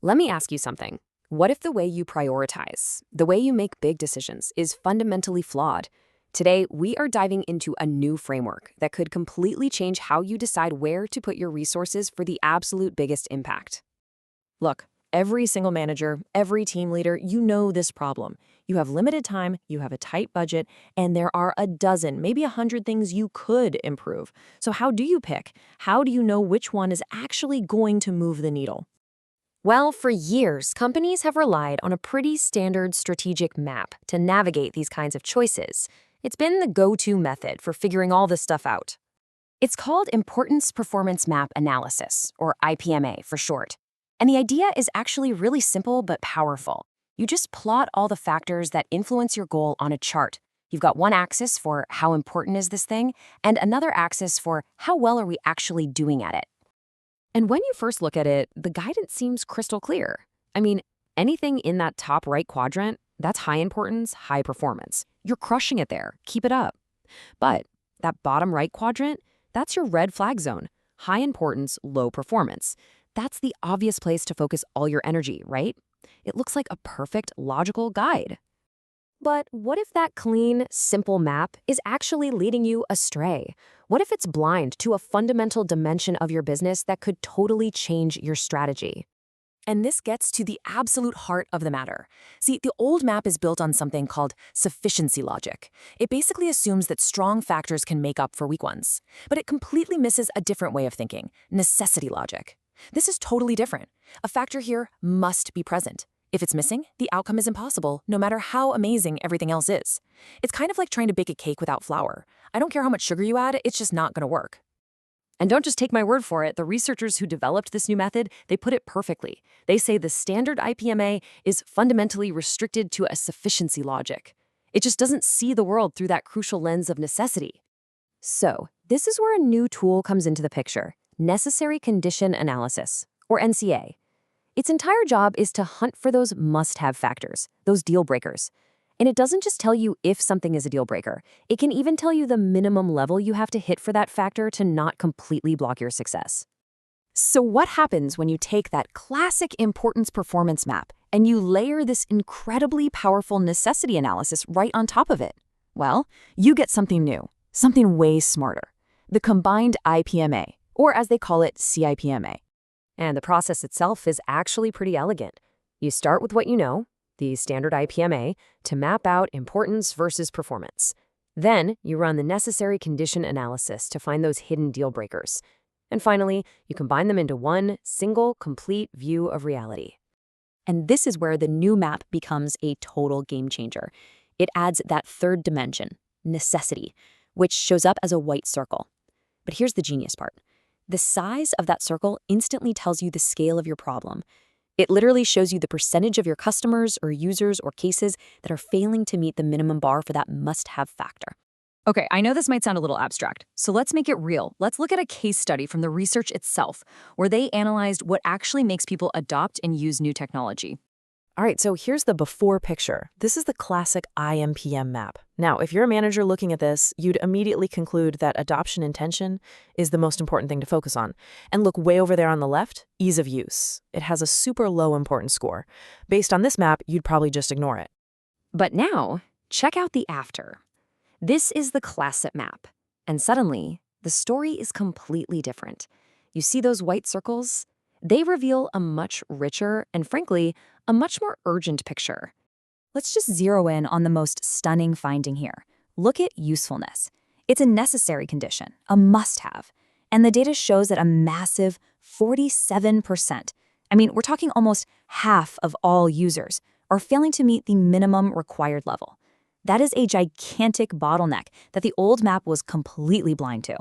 Let me ask you something. What if the way you prioritize, the way you make big decisions, is fundamentally flawed? Today, we are diving into a new framework that could completely change how you decide where to put your resources for the absolute biggest impact. Look, every single manager, every team leader, you know this problem. You have limited time, you have a tight budget, and there are a dozen, maybe 100 things you could improve. So how do you pick? How do you know which one is actually going to move the needle? Well, for years, companies have relied on a pretty standard strategic map to navigate these kinds of choices. It's been the go-to method for figuring all this stuff out. It's called Importance Performance Map Analysis, or IPMA for short. And the idea is actually really simple but powerful. You just plot all the factors that influence your goal on a chart. You've got one axis for how important is this thing, and another axis for how well are we actually doing at it. And when you first look at it, the guidance seems crystal clear. I mean, anything in that top right quadrant, that's high importance, high performance. You're crushing it there. Keep it up. But that bottom right quadrant, that's your red flag zone. High importance, low performance. That's the obvious place to focus all your energy, right? It looks like a perfect, logical guide. But what if that clean, simple map is actually leading you astray? What if it's blind to a fundamental dimension of your business that could totally change your strategy? And this gets to the absolute heart of the matter. See, the old map is built on something called sufficiency logic. It basically assumes that strong factors can make up for weak ones. But it completely misses a different way of thinking, necessity logic. This is totally different. A factor here must be present. If it's missing, the outcome is impossible, no matter how amazing everything else is. It's kind of like trying to bake a cake without flour. I don't care how much sugar you add, it's just not going to work. And don't just take my word for it. The researchers who developed this new method, they put it perfectly. They say the standard IPMA is fundamentally restricted to a sufficiency logic. It just doesn't see the world through that crucial lens of necessity. So, this is where a new tool comes into the picture, necessary condition analysis, or NCA. Its entire job is to hunt for those must-have factors, those deal breakers. And it doesn't just tell you if something is a deal breaker. It can even tell you the minimum level you have to hit for that factor to not completely block your success. So what happens when you take that classic importance performance map and you layer this incredibly powerful necessity analysis right on top of it? Well, you get something new, something way smarter. The combined IPMA, or as they call it, cIPMA. And the process itself is actually pretty elegant. You start with what you know, the standard IPMA, to map out importance versus performance. Then you run the necessary condition analysis to find those hidden deal breakers. And finally, you combine them into one single, complete view of reality. And this is where the new map becomes a total game changer. It adds that third dimension, necessity, which shows up as a white circle. But here's the genius part. The size of that circle instantly tells you the scale of your problem. It literally shows you the percentage of your customers or users or cases that are failing to meet the minimum bar for that must-have factor. Okay, I know this might sound a little abstract, so let's make it real. Let's look at a case study from the research itself, where they analyzed what actually makes people adopt and use new technology. All right, so here's the before picture. This is the classic IMPM map. Now, if you're a manager looking at this, you'd immediately conclude that adoption intention is the most important thing to focus on. And look way over there on the left, ease of use. It has a super low importance score. Based on this map, you'd probably just ignore it. But now, check out the after. This is the classic map. And suddenly, the story is completely different. You see those white circles? They reveal a much richer and, frankly, a much more urgent picture. Let's just zero in on the most stunning finding here. Look at usefulness. It's a necessary condition, a must-have. And the data shows that a massive 47%, we're talking almost half of all users, are failing to meet the minimum required level. That is a gigantic bottleneck that the old map was completely blind to.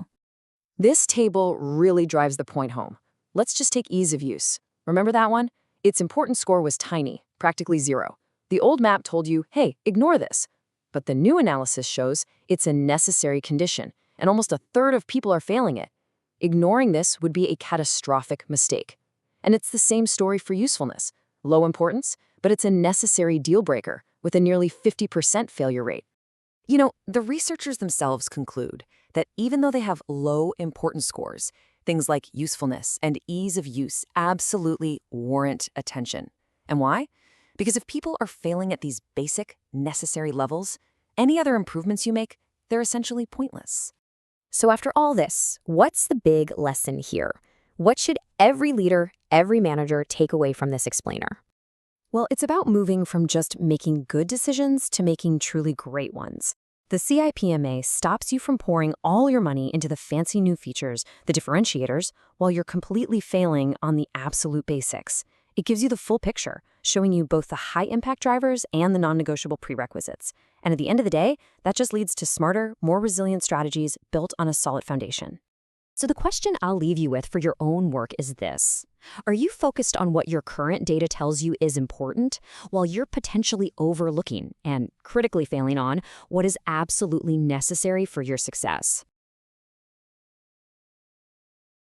This table really drives the point home. Let's just take ease of use. Remember that one? Its importance score was tiny, practically 0. The old map told you, hey, ignore this. But the new analysis shows it's a necessary condition, and almost a third of people are failing it. Ignoring this would be a catastrophic mistake. And it's the same story for usefulness. Low importance, but it's a necessary deal breaker with a nearly 50% failure rate. You know, the researchers themselves conclude that even though they have low importance scores, Things like usefulness and ease of use absolutely warrant attention. And why? Because if people are failing at these basic, necessary levels, any other improvements you make, they're essentially pointless. So after all this, what's the big lesson here? What should every leader, every manager take away from this explainer? Well, it's about moving from just making good decisions to making truly great ones. The cIPMA stops you from pouring all your money into the fancy new features, the differentiators, while you're completely failing on the absolute basics. It gives you the full picture, showing you both the high-impact drivers and the non-negotiable prerequisites. And at the end of the day, that just leads to smarter, more resilient strategies built on a solid foundation. So the question I'll leave you with for your own work is this. Are you focused on what your current data tells you is important, while you're potentially overlooking and critically failing on what is absolutely necessary for your success?